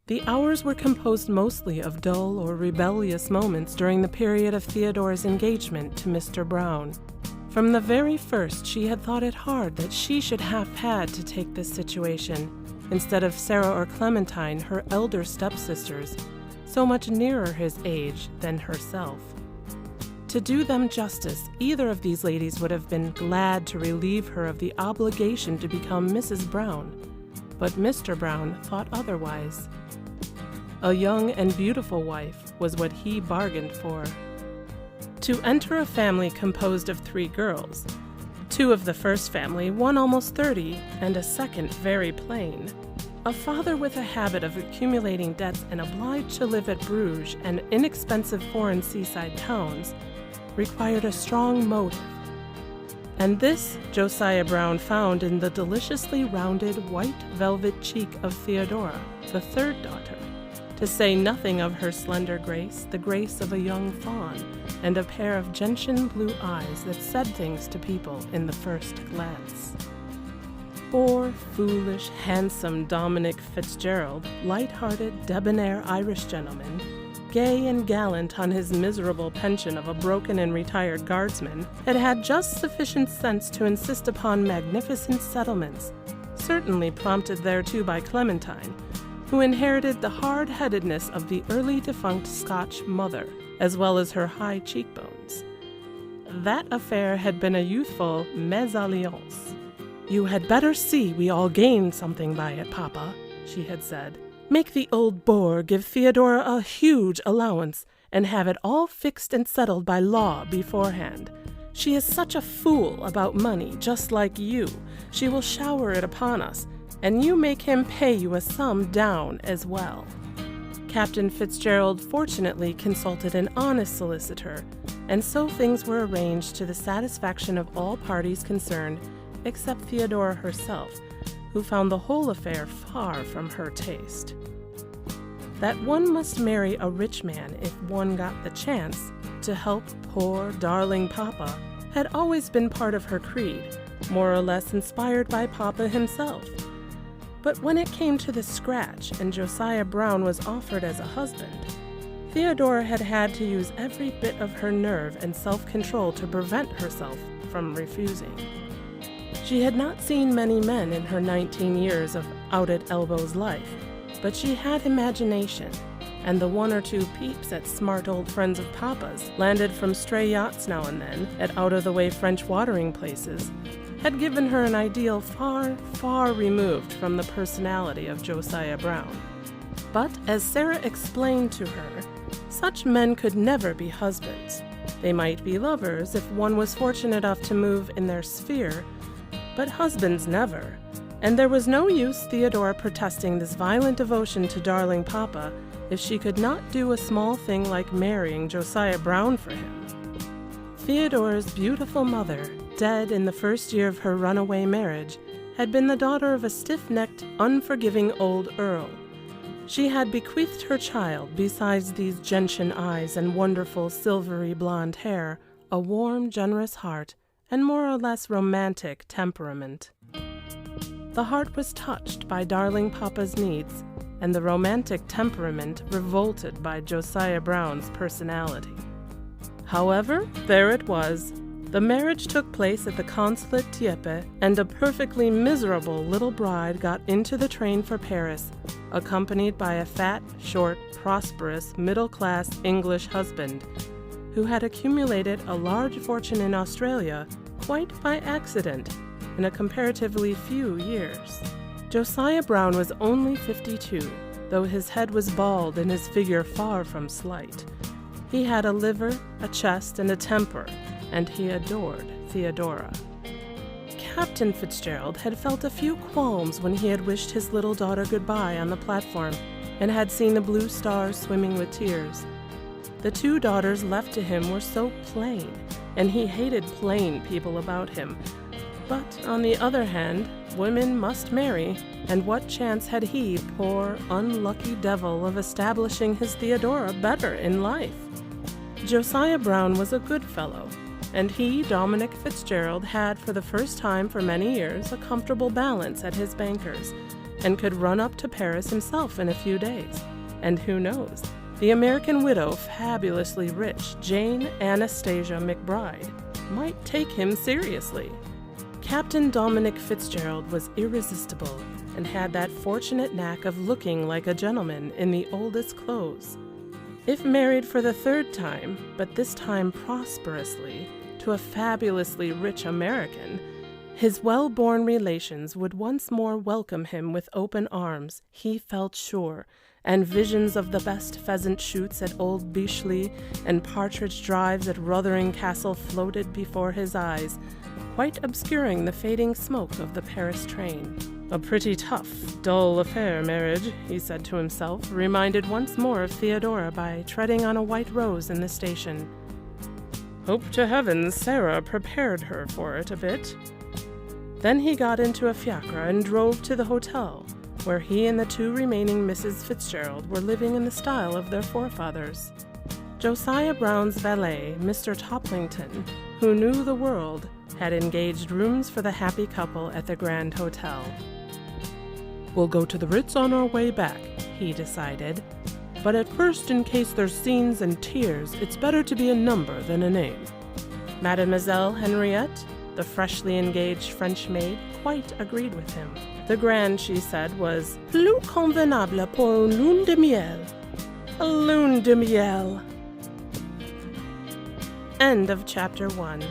The hours were composed mostly of dull or rebellious moments during the period of Theodore's engagement to Mr. Brown. From the very first she had thought it hard that she should have had to take this situation, instead of Sarah or Clementine, her elder stepsisters, so much nearer his age than herself. To do them justice, either of these ladies would have been glad to relieve her of the obligation to become Mrs. Brown, but Mr. Brown thought otherwise. A young and beautiful wife was what he bargained for. To enter a family composed of 3 girls, 2 of the first family, one almost 30, and a second very plain, a father with a habit of accumulating debts and obliged to live at Bruges and inexpensive foreign seaside towns, required a strong motive. And this Josiah Brown found in the deliciously rounded white velvet cheek of Theodora, the 3rd daughter, to say nothing of her slender grace, the grace of a young fawn, and a pair of gentian blue eyes that said things to people in the first glance. Poor, foolish, handsome Dominic Fitzgerald, light-hearted, debonair Irish gentleman, gay and gallant on his miserable pension of a broken and retired guardsman, had had just sufficient sense to insist upon magnificent settlements, certainly prompted thereto by Clementine, who inherited the hard-headedness of the early defunct Scotch mother, as well as her high cheekbones. That affair had been a youthful mésalliance. "You had better see we all gain something by it, Papa," she had said. "Make the old bore give Theodora a huge allowance, and have it all fixed and settled by law beforehand. She is such a fool about money, just like you. She will shower it upon us, and you make him pay you a sum down as well." Captain Fitzgerald fortunately consulted an honest solicitor, and so things were arranged to the satisfaction of all parties concerned, except Theodora herself, who found the whole affair far from her taste. That one must marry a rich man if one got the chance to help poor, darling Papa had always been part of her creed, more or less inspired by Papa himself. But when it came to the scratch and Josiah Brown was offered as a husband, Theodora had had to use every bit of her nerve and self-control to prevent herself from refusing. She had not seen many men in her 19 years of out-at-elbows life, but she had imagination, and the 1 or 2 peeps at smart old friends of Papa's, landed from stray yachts now and then at out-of-the-way French watering places, had given her an ideal far, far removed from the personality of Josiah Brown. But, as Sarah explained to her, such men could never be husbands. They might be lovers if one was fortunate enough to move in their sphere, but husbands never, and there was no use Theodora protesting this violent devotion to darling Papa if she could not do a small thing like marrying Josiah Brown for him. Theodora's beautiful mother, dead in the first year of her runaway marriage, had been the daughter of a stiff-necked, unforgiving old earl. She had bequeathed her child, besides these gentian eyes and wonderful silvery blonde hair, a warm, generous heart, and more or less romantic temperament. The heart was touched by darling Papa's needs, and the romantic temperament revolted by Josiah Brown's personality. However, there it was. The marriage took place at the consulate Dieppe, and a perfectly miserable little bride got into the train for Paris, accompanied by a fat, short, prosperous, middle-class English husband, who had accumulated a large fortune in Australia quite by accident in a comparatively few years. Josiah Brown was only 52, though his head was bald and his figure far from slight. He had a liver, a chest, and a temper, and he adored Theodora. Captain Fitzgerald had felt a few qualms when he had wished his little daughter goodbye on the platform and had seen the blue stars swimming with tears. The 2 daughters left to him were so plain, and he hated plain people about him. But, on the other hand, women must marry, and what chance had he, poor, unlucky devil, of establishing his Theodora better in life? Josiah Brown was a good fellow, and he, Dominic Fitzgerald, had for the first time for many years a comfortable balance at his banker's, and could run up to Paris himself in a few days. And who knows, the American widow, fabulously rich Jane Anastasia McBride, might take him seriously. Captain Dominic Fitzgerald was irresistible and had that fortunate knack of looking like a gentleman in the oldest clothes. If married for the third time, but this time prosperously, to a fabulously rich American, his well-born relations would once more welcome him with open arms, he felt sure, and visions of the best pheasant shoots at Old Beachley and partridge drives at Rothering Castle floated before his eyes, quite obscuring the fading smoke of the Paris train. A pretty tough, dull affair, marriage, he said to himself, reminded once more of Theodora by treading on a white rose in the station. Hope to heaven Sarah prepared her for it a bit. Then he got into a fiacre and drove to the hotel, where he and the two remaining Mrs. Fitzgerald were living in the style of their forefathers. Josiah Brown's valet, Mr. Toplington, who knew the world, had engaged rooms for the happy couple at the Grand Hotel. We'll go to the Ritz on our way back, he decided. But at first, in case there's scenes and tears, it's better to be a number than a name. Mademoiselle Henriette, the freshly engaged French maid, quite agreed with him. The Grand, she said, was plus convenable pour une lune de miel. A lune de miel. End of chapter 1.